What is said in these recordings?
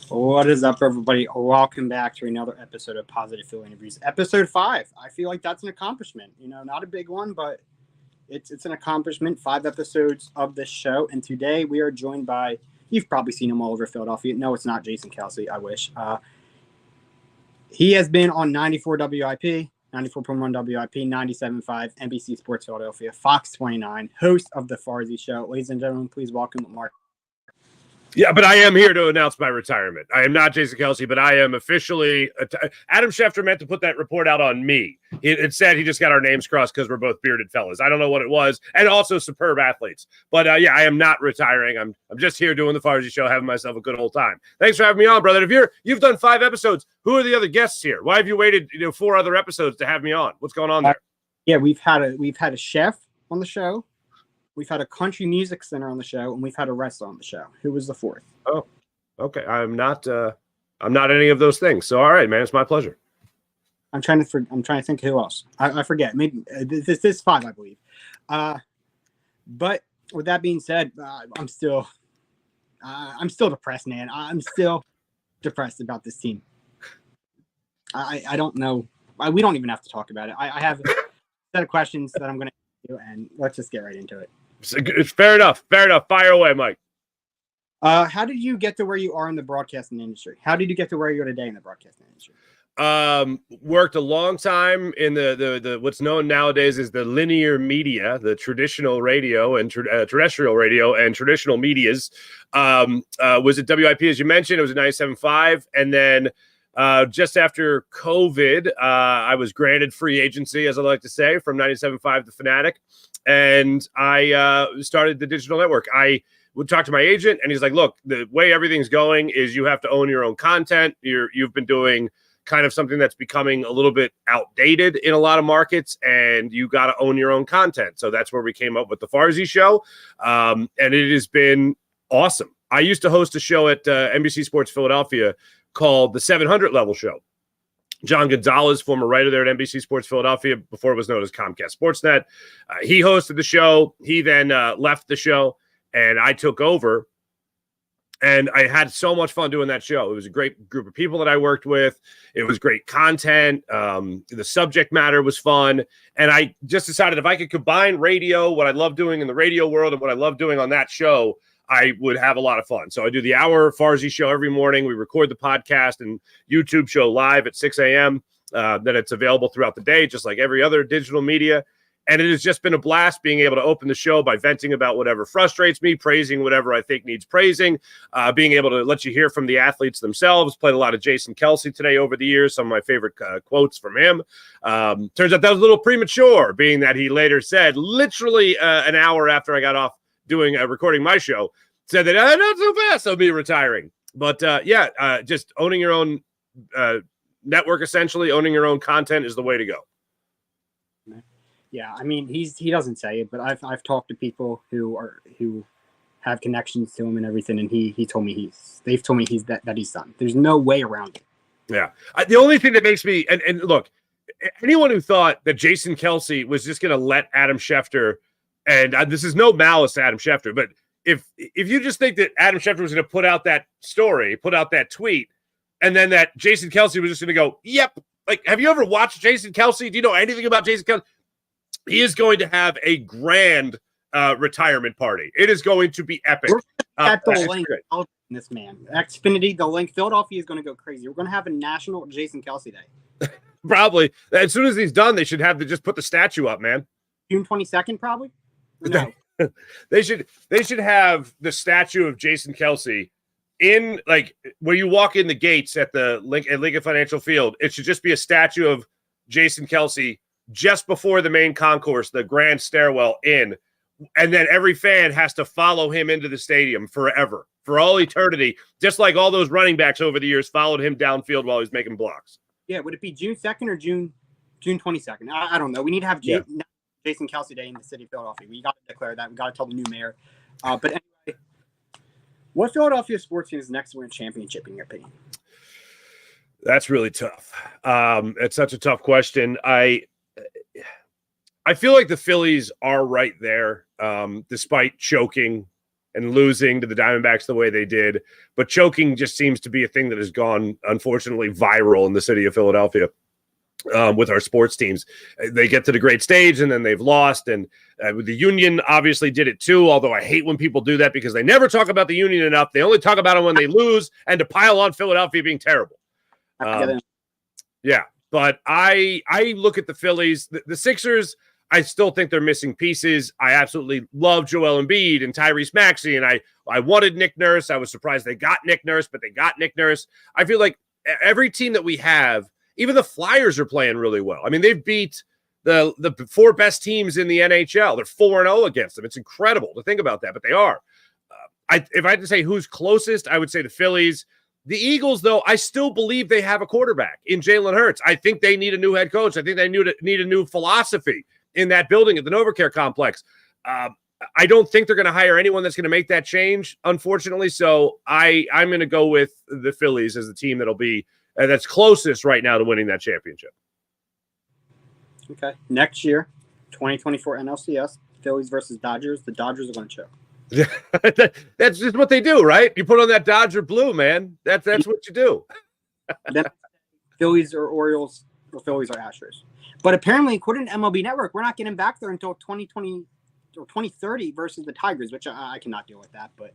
What is up, everybody? Welcome back to another episode of Positive Philly Interviews, episode 5. I feel like that's an accomplishment. Not a big one, but it's an accomplishment. 5 episodes of this show, and today we are joined by. You've probably seen him all over Philadelphia. No, it's not Jason Kelsey. I wish. He has been on 94 WIP, 94.1 WIP, 97.5 NBC Sports Philadelphia, Fox 29, host of the Farzy Show. Ladies and gentlemen, please welcome Marc. Yeah, but I am here to announce my retirement. I am not Jason Kelsey, but I am officially Adam Schefter meant to put that report out on me. It said he just got our names crossed because we're both bearded fellas. I don't know what it was, and also superb athletes. But yeah, I am not retiring. I'm just here doing the Farzy Show, having myself a good old time. Thanks for having me on, brother. If you've done 5 episodes, who are the other guests here? Why have you waited 4 other episodes to have me on? What's going on there? Yeah, we've had a chef on the show. We've had a country music singer on the show, and we've had a wrestler on the show. Who was the 4th? Oh, okay. I'm not any of those things. So, all right, man, it's my pleasure. I'm trying to think who else. I forget. Maybe this is 5, I believe. But with that being said, I'm still depressed, man. I'm still depressed about this team. I don't know. We don't even have to talk about it. I have a set of questions that I'm going to ask you, and let's just get right into it. It's fair enough. Fire away, Mike. How did you get to where you are in the broadcasting industry? How did you get to where you are today in the broadcasting industry? Worked a long time in the what's known nowadays as the linear media, the traditional radio and terrestrial radio and traditional medias. Was at WIP, as you mentioned. It was at 97.5, and then just after COVID, I was granted free agency, as I like to say, from 97.5 to Fanatic, and I started the digital network. I would talk to my agent, and he's like, look, the way everything's going is you have to own your own content. You've been doing kind of something that's becoming a little bit outdated in a lot of markets, and you got to own your own content. So that's where we came up with the Farzy Show, and it has been awesome. I used to host a show at NBC Sports Philadelphia called the 700 Level Show. John Gonzalez, former writer there at NBC Sports Philadelphia, before it was known as Comcast Sportsnet, he hosted the show. He then left the show, and I took over, and I had so much fun doing that show. It was a great group of people that I worked with. It was great content. The subject matter was fun, and I just decided if I could combine radio, what I love doing in the radio world, and what I love doing on that show, I would have a lot of fun. So I do the hour Farzy Show every morning. We record the podcast and YouTube show live at 6 a.m. Then it's available throughout the day, just like every other digital media. And it has just been a blast being able to open the show by venting about whatever frustrates me, praising whatever I think needs praising, being able to let you hear from the athletes themselves. Played a lot of Jason Kelsey today over the years, some of my favorite quotes from him. Turns out that was a little premature, being that he later said, literally an hour after I got off doing recording my show, said that not so fast, I'll be retiring. But just owning your own network, essentially owning your own content is the way to go. Yeah, I mean, he doesn't say it, but I've talked to people who have connections to him and everything, and they've told me he's that he's done. There's no way around it. Yeah, the only thing that makes me and look, anyone who thought that Jason Kelsey was just going to let Adam Schefter, and this is no malice to Adam Schefter, but if you just think that Adam Schefter was going to put out that story, put out that tweet, and then that Jason Kelsey was just going to go, yep. Like, have you ever watched Jason Kelsey? Do you know anything about Jason Kelsey? He is going to have a grand retirement party. It is going to be epic. At the link, this man, Xfinity, the link, Philadelphia is going to go crazy. We're going to have a national Jason Kelsey Day. Probably. As soon as he's done, they should have to just put the statue up, man. June 22nd, probably? No. They should have the statue of Jason Kelsey in, like, where you walk in the gates at Lincoln Financial Field. It should just be a statue of Jason Kelsey just before the main concourse, the grand stairwell in, and then every fan has to follow him into the stadium forever, for all eternity, just like all those running backs over the years followed him downfield while he was making blocks. Yeah, would it be June 2nd or June 22nd? I don't know. We need to have Jason Kelsey Day in the city of Philadelphia. We got to declare that. We got to tell the new mayor. But anyway, what Philadelphia sports team is next to win a championship, in your opinion? That's really tough. It's such a tough question. I feel like the Phillies are right there, despite choking and losing to the Diamondbacks the way they did. But choking just seems to be a thing that has gone, unfortunately, viral in the city of Philadelphia. With our sports teams, they get to the great stage and then they've lost. And the Union obviously did it too. Although I hate when people do that because they never talk about the Union enough. They only talk about it when they lose and to pile on Philadelphia being terrible. Yeah, but I look at the Phillies, the Sixers. I still think they're missing pieces. I absolutely love Joel Embiid and Tyrese Maxey, and I wanted Nick Nurse. I was surprised they got Nick Nurse, but they got Nick Nurse. I feel like every team that we have. Even the Flyers are playing really well. I mean, they've beat the 4 best teams in the NHL. They're 4-0 against them. It's incredible to think about that, but they are. If I had to say who's closest, I would say the Phillies. The Eagles, though, I still believe they have a quarterback in Jalen Hurts. I think they need a new head coach. I think they need a new philosophy in that building at the NovaCare complex. I don't think they're going to hire anyone that's going to make that change, unfortunately. So I'm going to go with the Phillies as the team that'll be that's closest right now to winning that championship. Okay. Next year, 2024 NLCS, Phillies versus Dodgers. The Dodgers are going to choke. That's just what they do, right? You put on that Dodger blue, man. That's what you do. Then Phillies or Orioles, or Phillies or Astros. But apparently, according to MLB Network, we're not getting back there until 2020 or 2030 versus the Tigers, which I cannot deal with that. But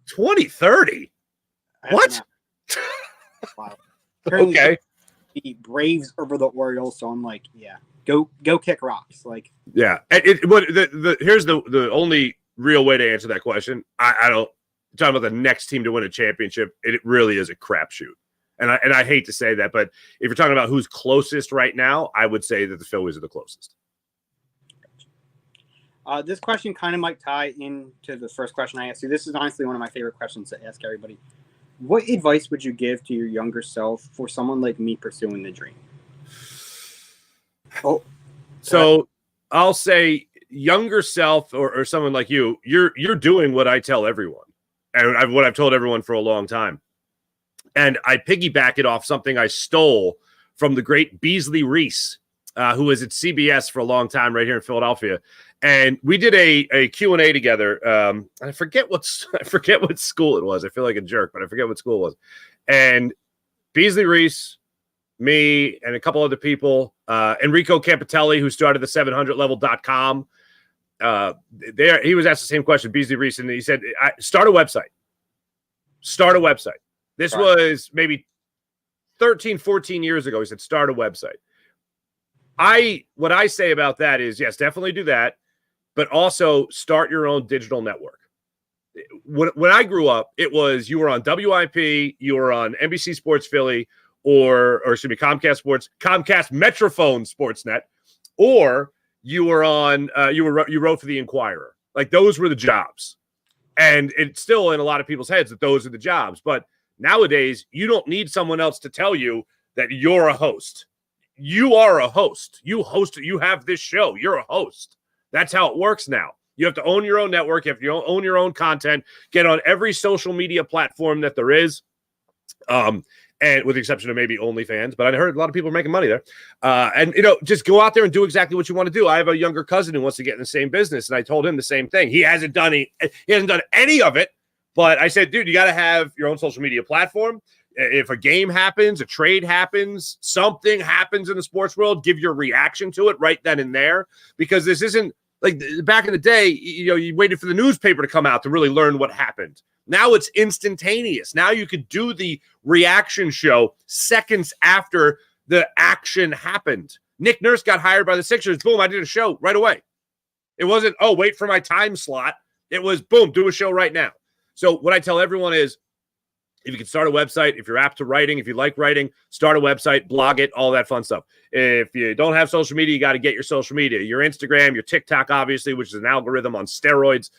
2030? What? Wow. Okay. The Braves over the Orioles, so I'm like, yeah, go kick rocks. Like, yeah. Here's the only real way to answer that question. I don't talking about the next team to win a championship. It really is a crapshoot, and I hate to say that, but if you're talking about who's closest right now, I would say that the Phillies are the closest. This question kind of might tie into the first question I asked you. This is honestly one of my favorite questions to ask everybody. What advice would you give to your younger self for someone like me pursuing the dream? So I'll say younger self or someone like you, you're doing what I tell everyone and what I've told everyone for a long time. And I piggyback it off something I stole from the great Beasley Reese, who was at CBS for a long time right here in Philadelphia. And we did a Q&A together. I forget what school it was. I feel like a jerk, but I forget what school it was. And Beasley Reese, me, and a couple other people, Enrico Campitelli, who started the 700level.com. He was asked the same question, Beasley Reese, and he said, start a website. Start a website. This was maybe 13, 14 years ago. He said, start a website. What I say about that is, yes, definitely do that, but also start your own digital network. When I grew up, it was you were on WIP, you were on NBC Sports Philly, or excuse me, Comcast Metrophone Sportsnet, or you were on you wrote for the Inquirer. Like those were the jobs, and it's still in a lot of people's heads that those are the jobs. But nowadays, you don't need someone else to tell you that you're a host. You are a host. You host. You have this show. You're a host. That's how it works now. You have to own your own network. You have to own your own content. Get on every social media platform that there is, and with the exception of maybe OnlyFans. But I heard a lot of people are making money there. And just go out there and do exactly what you want to do. I have a younger cousin who wants to get in the same business, and I told him the same thing. He hasn't done any of it. But I said, dude, you got to have your own social media platform. If a game happens, a trade happens, something happens in the sports world, give your reaction to it right then and there. Because this isn't like back in the day, you waited for the newspaper to come out to really learn what happened. Now it's instantaneous. Now you could do the reaction show seconds after the action happened. Nick Nurse got hired by the Sixers. Boom, I did a show right away. It wasn't, wait for my time slot. It was, boom, do a show right now. So what I tell everyone is, if you can start a website, if you're apt to writing, if you like writing, start a website, blog it, all that fun stuff. If you don't have social media, you got to get your social media, your Instagram, your TikTok, obviously, which is an algorithm on steroids.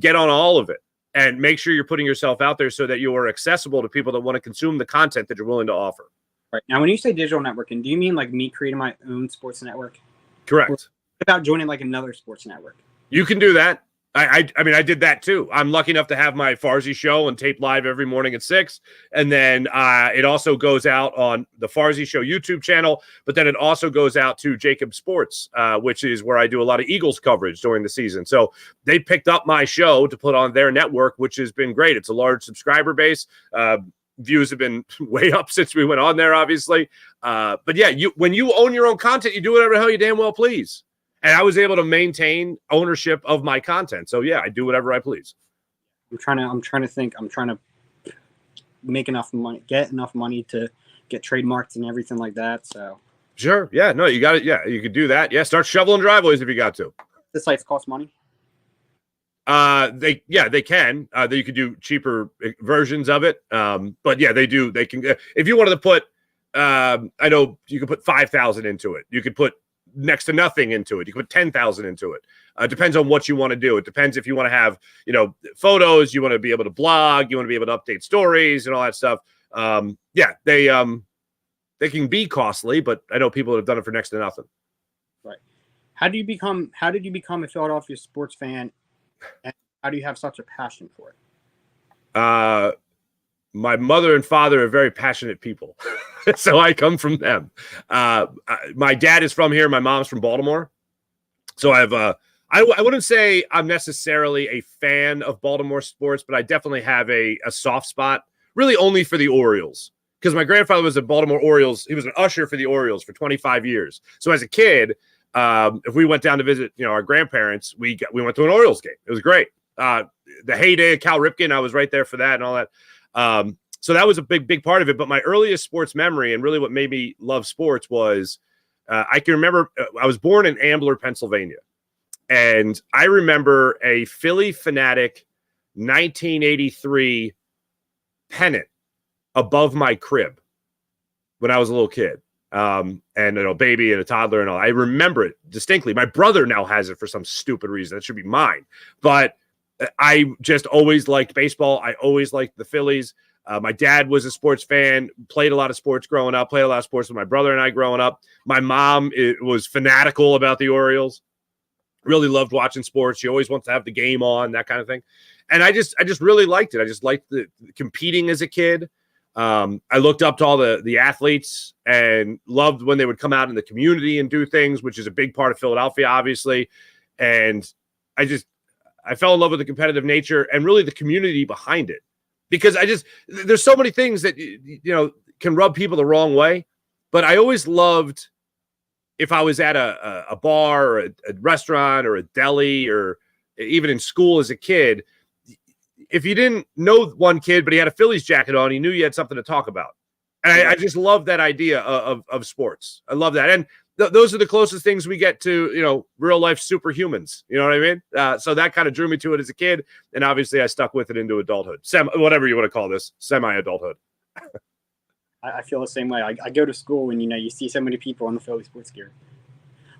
Get on all of it and make sure you're putting yourself out there so that you are accessible to people that want to consume the content that you're willing to offer. Right. Now, when you say digital networking, do you mean like me creating my own sports network? Correct. Or about joining like another sports network? You can do that. I mean, I did that too. I'm lucky enough to have my Farzy show and tape live every morning at 6. And then it also goes out on the Farzy show YouTube channel, but then it also goes out to Jacob Sports, which is where I do a lot of Eagles coverage during the season. So they picked up my show to put on their network, which has been great. It's a large subscriber base. Views have been way up since we went on there, obviously. But yeah, when you own your own content, you do whatever the hell you damn well please. And I was able to maintain ownership of my content. So yeah, I do whatever I please. I'm trying to think. I'm trying to make enough money, get enough money to get trademarks and everything like that. So sure, yeah, no, you got it. Yeah, you could do that. Yeah, start shoveling driveways if you got to. The sites cost money. They can. You could do cheaper versions of it. But yeah, they do. They can. If you wanted to put, I know you could put 5,000 into it. You could put next to nothing into it. You can put 10,000 into it. Depends on what you want to do. It depends if you want to have, photos, you want to be able to blog, you want to be able to update stories and all that stuff. Yeah, they can be costly, but I know people that have done it for next to nothing. Right. How did you become a Philadelphia sports fan, and how do you have such a passion for it? My mother and father are very passionate people. So I come from them. My dad is from here. My mom's from Baltimore. So I have I wouldn't say I'm necessarily a fan of Baltimore sports, but I definitely have a soft spot, really only for the Orioles. Because my grandfather was a Baltimore Orioles. He was an usher for the Orioles for 25 years. So as a kid, if we went down to visit, our grandparents, we went to an Orioles game. It was great. The heyday of Cal Ripken, I was right there for that and all that. So that was a big part of it. But my earliest sports memory and really what made me love sports was I can remember I was born in Ambler, Pennsylvania. And I remember a Philly Fanatic 1983 pennant above my crib when I was a little kid. And baby and a toddler and all. I remember it distinctly. My brother now has it for some stupid reason. That should be mine. But I just always liked baseball. I always liked the Phillies. My dad was a sports fan, played a lot of sports growing up, played a lot of sports with my brother and I growing up. My mom was fanatical about the Orioles, really loved watching sports. She always wants to have the game on, that kind of thing. And I just really liked it. I just liked the competing as a kid. I looked up to all the athletes and loved when they would come out in the community and do things, which is a big part of Philadelphia, obviously. And I fell in love with the competitive nature and really the community behind it, because there's so many things that, can rub people the wrong way. But I always loved, if I was at a bar or a restaurant or a deli or even in school as a kid, if you didn't know one kid, but he had a Phillies jacket on, you knew you had something to talk about. And I just love that idea of sports. I love that. And those are the closest things we get to, real life superhumans. You know what I mean? So that kind of drew me to it as a kid. And obviously I stuck with it into adulthood, whatever you want to call this, semi-adulthood. I feel the same way. I go to school and, you see so many people in the Philly sports gear.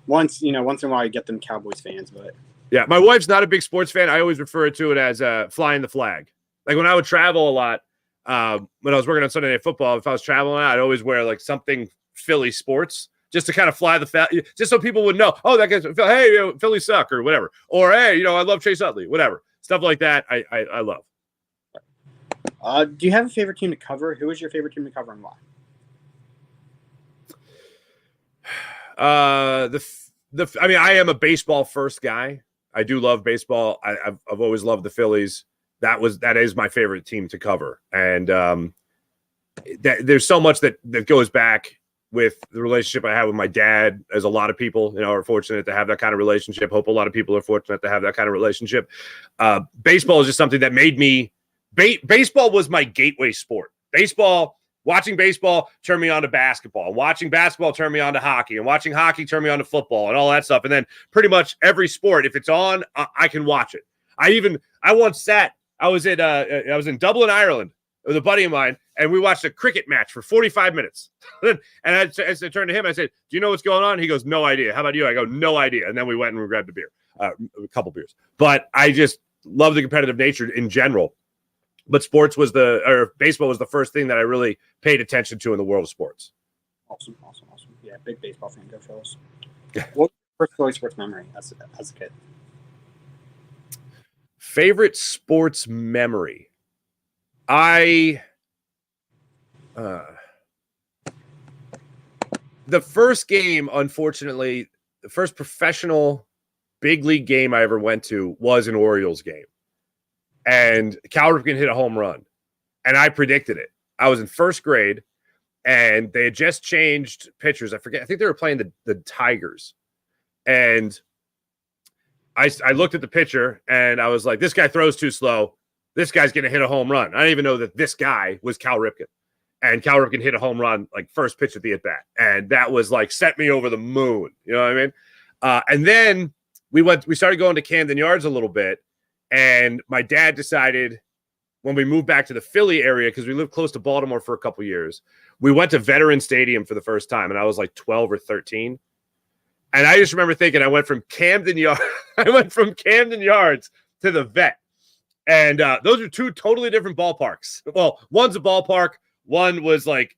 Once in a while you get them Cowboys fans, but. Yeah, my wife's not a big sports fan. I always refer to it as flying the flag. Like when I would travel a lot, when I was working on Sunday Night Football, if I was traveling, I'd always wear like something Philly sports just to kind of fly the flag, just so people would know, oh, that guy's, hey, Philly suck or whatever. Or, hey, I love Chase Utley, whatever. Stuff like that I love. Do you have a favorite team to cover? Who is your favorite team to cover and why? I am a baseball first guy. I do love baseball. I've always loved the Phillies. That is my favorite team to cover. And there's so much that goes back with the relationship I have with my dad, as a lot of people, are fortunate to have that kind of relationship. Hope a lot of people are fortunate to have that kind of relationship. Baseball is just something that made me baseball was my gateway sport. Watching baseball turned me on to basketball. Watching basketball turned me on to hockey. And watching hockey turned me on to football and all that stuff. And then pretty much every sport, if it's on, I can watch it. I was in Dublin, Ireland with a buddy of mine, and we watched a cricket match for 45 minutes. And I turned to him, I said, do you know what's going on? He goes, no idea. How about you? I go, no idea. And then we went and we grabbed a beer, a couple beers. But I just love the competitive nature in general. But baseball was the first thing that I really paid attention to in the world of sports. Awesome. Yeah, big baseball fan. Go Phillies. What was your first Philly sports memory as a kid? Favorite sports memory. The first game, unfortunately, the first professional big league game I ever went to was an Orioles game. And Cal Ripken hit a home run. And I predicted it. I was in first grade, and they had just changed pitchers. I forget. I think they were playing the Tigers. And I looked at the pitcher, and I was like, this guy throws too slow. This guy's going to hit a home run. I didn't even know that this guy was Cal Ripken. And Cal Ripken hit a home run, like first pitch at the at-bat. And that was like, set me over the moon. You know what I mean? And then we started going to Camden Yards a little bit. And my dad decided when we moved back to the Philly area, because we lived close to Baltimore for a couple years, we went to Veterans Stadium for the first time. And I was like 12 or 13. And I just remember thinking I went from Camden Yards to the Vet. And those are two totally different ballparks. Well, one's a ballpark. One was like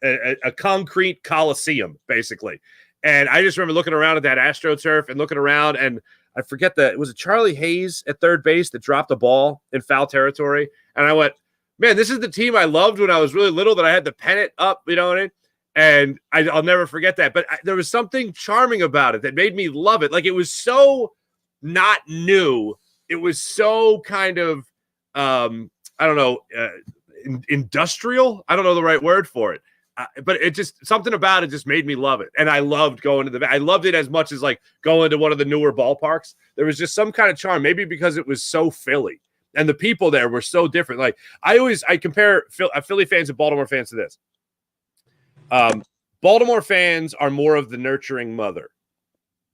a concrete coliseum, basically. And I just remember looking around at that AstroTurf and looking around, and I forget that it was Charlie Hayes at third base that dropped a ball in foul territory. And I went, man, this is the team I loved when I was really little, that I had the pennant up, you know what I mean? And I'll never forget that. But there was something charming about it that made me love it. Like, it was so not new. It was so kind of, I don't know, industrial. I don't know the right word for it. But it just, something about it just made me love it. And I loved going to I loved it as much as like going to one of the newer ballparks. There was just some kind of charm, maybe because it was so Philly and the people there were so different. Like, I compare Philly fans and Baltimore fans to this. Baltimore fans are more of the nurturing mother,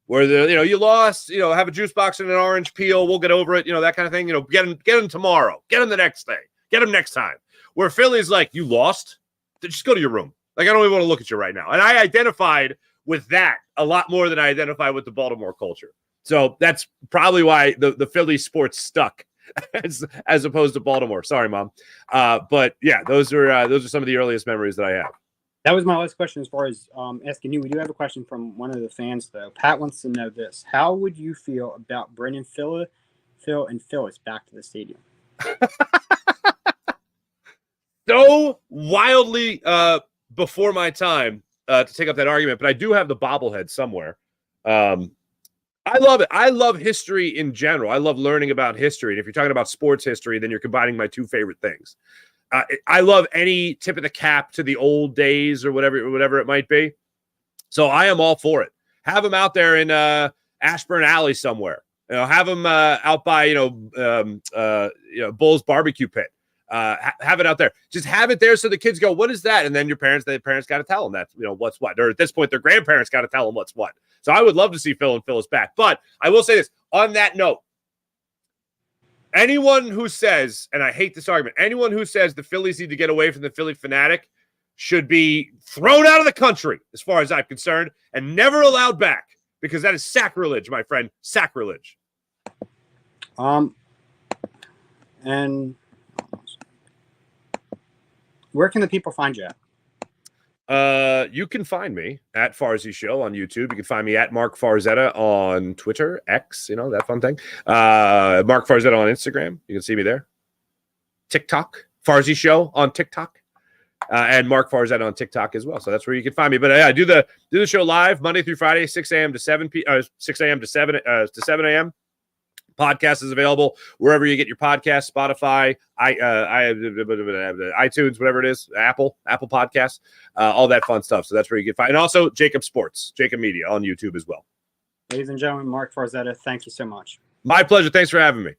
where you lost, have a juice box and an orange peel. We'll get over it. That kind of thing. Get them tomorrow. Get them the next day. Get them next time. Where Philly's like, you lost? Just go to your room. Like, I don't even want to look at you right now. And I identified with that a lot more than I identified with the Baltimore culture. So that's probably why the Philly sports stuck as opposed to Baltimore. Sorry, Mom. But yeah, those are some of the earliest memories that I have. That was my last question as far as asking you. We do have a question from one of the fans, though. Pat wants to know this. How would you feel about bringing Phil and Phyllis back to the stadium? So wildly before my time to take up that argument, but I do have the bobblehead somewhere. I love it. I love history in general. I love learning about history. And if you're talking about sports history, then you're combining my two favorite things. I love any tip of the cap to the old days or whatever it might be. So I am all for it. Have them out there in Ashburn Alley somewhere. Have them out by Bull's barbecue pit. Have it out there. Just have it there so the kids go, what is that? And then the parents got to tell them that, what's what. Or at this point, their grandparents got to tell them what's what. So I would love to see Phil and Phyllis back. But I will say this, on that note, anyone who says, and I hate this argument, anyone who says the Phillies need to get away from the Philly fanatic should be thrown out of the country, as far as I'm concerned, and never allowed back, because that is sacrilege, my friend, sacrilege. And where can the people find you at? You can find me at Farzy Show on YouTube. You can find me at Marc Farzetta on Twitter, X, that fun thing. Marc Farzetta on Instagram. You can see me there. TikTok, Farzy Show on TikTok, and Marc Farzetta on TikTok as well. So that's where you can find me. But I do the show live Monday through Friday, 6 a.m. to 7 to 7 a.m. Podcast is available wherever you get your podcast, Spotify, iTunes, whatever it is, Apple Podcasts, all that fun stuff. So that's where you can find. And also Jacob Media on YouTube as well. Ladies and gentlemen, Marc Farzetta, thank you so much. My pleasure. Thanks for having me.